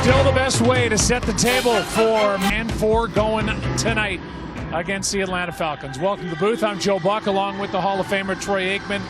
Still the best way to set the table for man 4 going tonight against the Atlanta Falcons. Welcome to the booth. I'm Joe Buck along with the Hall of Famer Troy Aikman.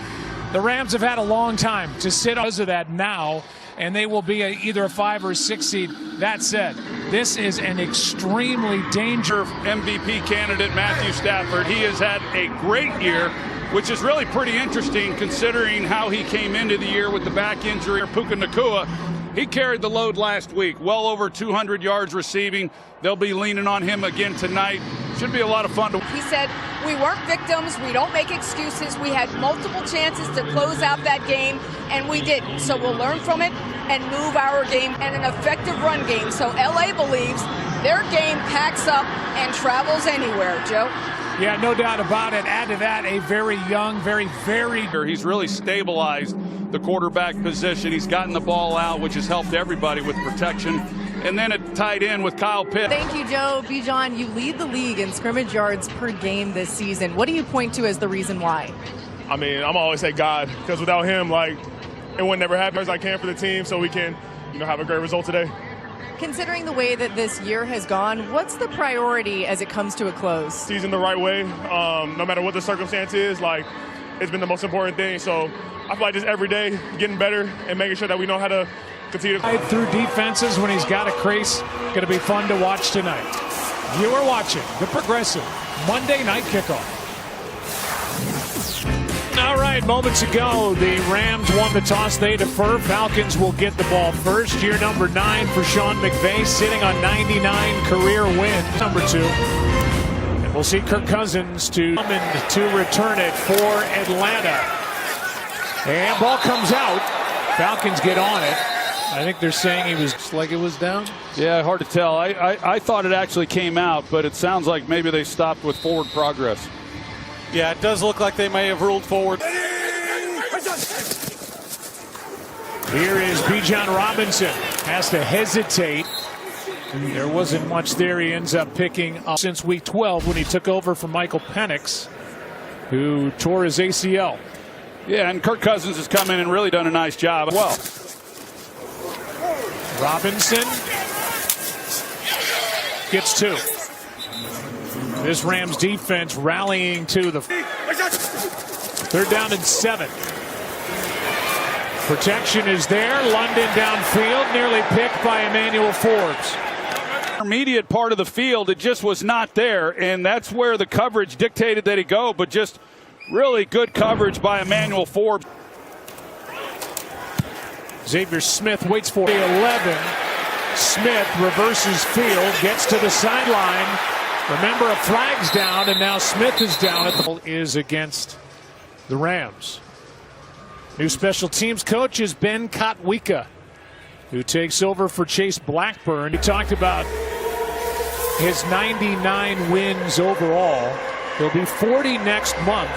The Rams have had a long time to sit because of that now, and they will be either a 5 or a 6 seed. That said, this is an extremely dangerous MVP candidate, Matthew Stafford. He has had a great year, which is really pretty interesting considering how he came into the year with the back injury. Puka Nacua, he carried the load last week, well over 200 yards receiving. They'll be leaning on him again tonight. Should be a lot of fun. He said, we weren't victims, we don't make excuses, we had multiple chances to close out that game, and we didn't. So we'll learn from it and move our game and an effective run game. So LA believes their game packs up and travels anywhere, Joe. Yeah, no doubt about it. Add to that a very young, very. He's really stabilized the quarterback position. He's gotten the ball out, which has helped everybody with protection. And then it tied in with Kyle Pitts. Thank you, Joe. Bijan, you lead the league in scrimmage yards per game this season. What do you point to as the reason why? I mean, I'm always say God, because without him, it would never happen as I can for the team, so we can, have a great result today. Considering the way that this year has gone, what's the priority as it comes to a close? Season the right way, no matter what the circumstance is, it's been the most important thing. So I feel like just every day getting better and making sure that we know how to continue to through defenses when he's got a crease. Going to be fun to watch tonight. You are watching the Progressive Monday Night Kickoff. All right, moments ago, the Rams won the toss. They defer. Falcons will get the ball first. Year number 9 for Sean McVay, sitting on 99 career wins. Number 2. And we'll see Kirk Cousins to return it for Atlanta. And ball comes out. Falcons get on it. I think they're saying he was like it was down. Yeah, hard to tell. I thought it actually came out, but it sounds like maybe they stopped with forward progress. Yeah, it does look like they may have ruled forward. Here is Bijan Robinson. Has to hesitate. There wasn't much there. He ends up picking up since week 12 when he took over from Michael Penix, who tore his ACL. Yeah, and Kirk Cousins has come in and really done a nice job. Well, Robinson gets 2. This Rams defense rallying to the 3rd down and 7. Protection is there. London downfield, nearly picked by Emmanuel Forbes. Intermediate part of the field, it just was not there, and that's where the coverage dictated that he go, but just really good coverage by Emmanuel Forbes. Xavier Smith waits for the 11. Smith reverses field, gets to the sideline. Remember, a flag's down, and now Smith is down at the is against the Rams. New special teams coach is Ben Kotwika, who takes over for Chase Blackburn. He talked about his 99 wins overall. He'll be 40 next month,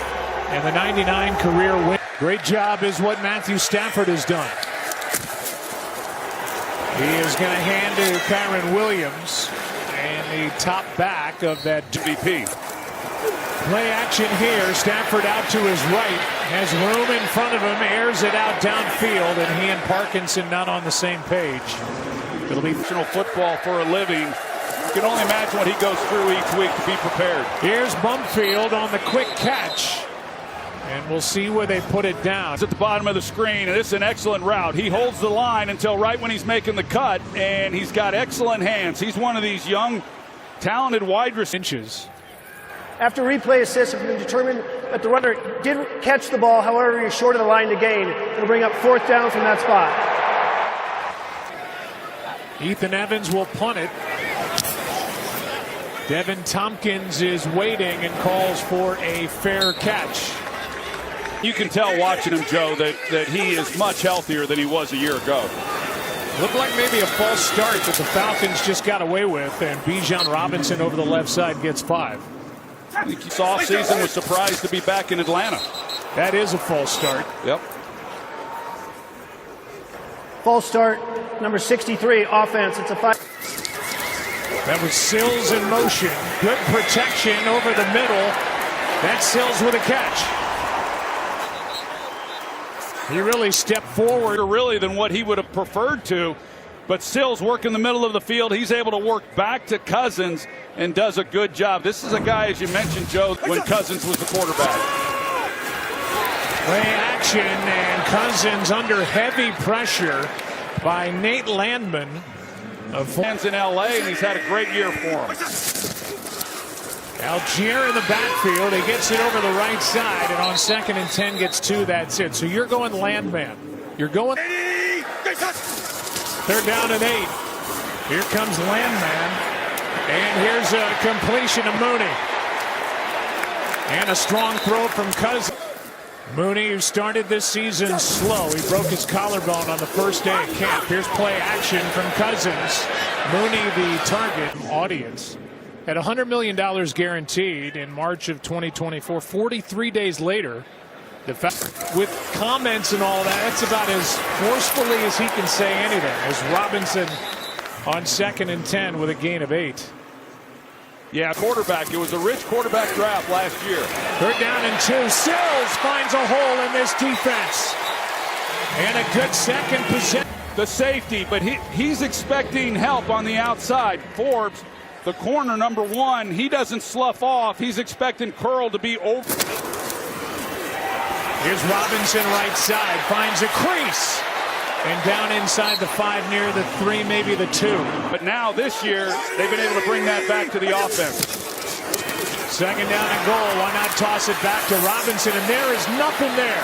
and the 99 career win. Great job is what Matthew Stafford has done. He is going to hand to Kyron Williams, and the top back of that MVP. Play action here. Stafford out to his right. Has room in front of him. Airs it out downfield, and he and Parkinson not on the same page. It'll be professional football for a living. You can only imagine what he goes through each week to be prepared. Here's Bumfield on the quick catch. And we'll see where they put it down. It's at the bottom of the screen, and this is an excellent route. He holds the line until right when he's making the cut, and he's got excellent hands. He's one of these young, talented wide receivers. After replay assist, it's been determined that the runner did catch the ball, however, he's short of the line to gain. It'll bring up 4th down from that spot. Ethan Evans will punt it. Devin Tompkins is waiting and calls for a fair catch. You can tell watching him, Joe, that he is much healthier than he was a year ago. Looked like maybe a false start that the Falcons just got away with, and Bijan Robinson over the left side gets 5. I think this offseason was surprised to be back in Atlanta. That is a false start. Yep. False start, number 63, offense. It's a 5. That was Sills in motion. Good protection over the middle. That's Sills with a catch. He really stepped forward. Really than what he would have preferred to. But Sills work in the middle of the field. He's able to work back to Cousins and does a good job. This is a guy, as you mentioned, Joe, when Cousins was the quarterback. Play action, and Cousins under heavy pressure by Nate Landman. Fans in LA, and he's had a great year for him. Algier in the backfield. He gets it over the right side, and on 2nd and 10 gets 2. That's it. So you're going Landman. You're going 3rd down and 8. Here comes Landman, and here's a completion of Mooney, and a strong throw from Cousins. Mooney, who started this season slow, he broke his collarbone on the first day of camp. Here's play action from Cousins. Mooney, the target audience, at $100 million guaranteed in March of 2024. 43 days later, with comments and all that, that's about as forcefully as he can say anything. As Robinson on 2nd and 10 with a gain of 8. Yeah, quarterback. It was a rich quarterback draft last year. 3rd down and 2. Sills finds a hole in this defense. And a good second possession. The safety, but he's expecting help on the outside. Forbes, the corner number 1, he doesn't slough off. He's expecting Curl to be over. Here's Robinson right side, finds a crease. And down inside the 5 near the 3, maybe the 2. But now this year, they've been able to bring that back to the offense. 2nd down and goal. Why not toss it back to Robinson? And there is nothing there.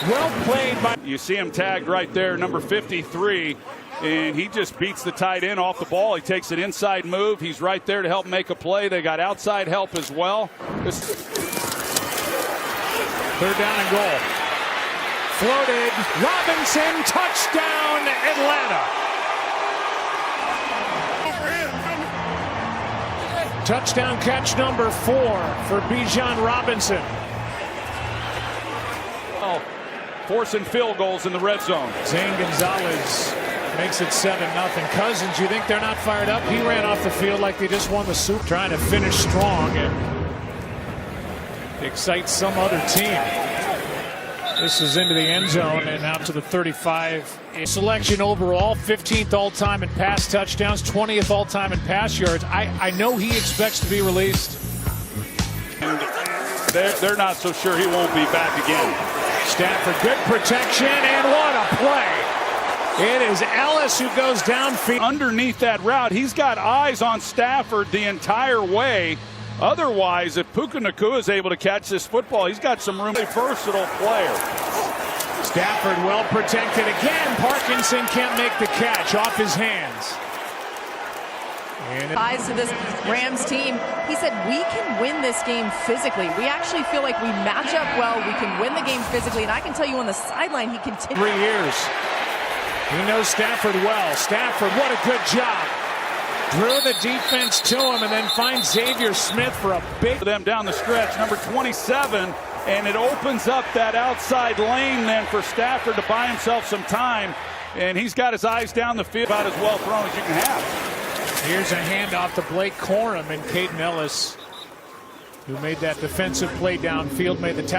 Well played by. You see him tagged right there, number 53. And he just beats the tight end off the ball. He takes an inside move. He's right there to help make a play. They got outside help as well. 3rd down and goal. Floated. Robinson, touchdown, Atlanta. Touchdown catch number 4 for Bijan Robinson. Oh, forcing field goals in the red zone. Zane Gonzalez makes it 7-0. Cousins, you think they're not fired up? He ran off the field like they just won the Super, trying to finish strong and excite some other team. This is into the end zone and out to the 35. Selection overall, 15th all-time in pass touchdowns, 20th all-time in pass yards. I know he expects to be released. And they're not so sure he won't be back again. Stafford, good protection, and what a play. It is Ellis who goes downfield. Underneath that route, he's got eyes on Stafford the entire way. Otherwise, if Puka Nacua is able to catch this football, he's got some room. A versatile player. Stafford well protected again. Parkinson can't make the catch off his hands. Ties to this Rams team. He said, we can win this game physically. We actually feel like we match up well. We can win the game physically. And I can tell you on the sideline, he continues. 3 years. He knows Stafford well. Stafford, what a good job. Drew the defense to him and then finds Xavier Smith for a big. Them down the stretch, number 27, and it opens up that outside lane then for Stafford to buy himself some time. And he's got his eyes down the field, about as well thrown as you can have. Here's a handoff to Blake Corum, and Caden Ellis, who made that defensive play downfield, made the tackle.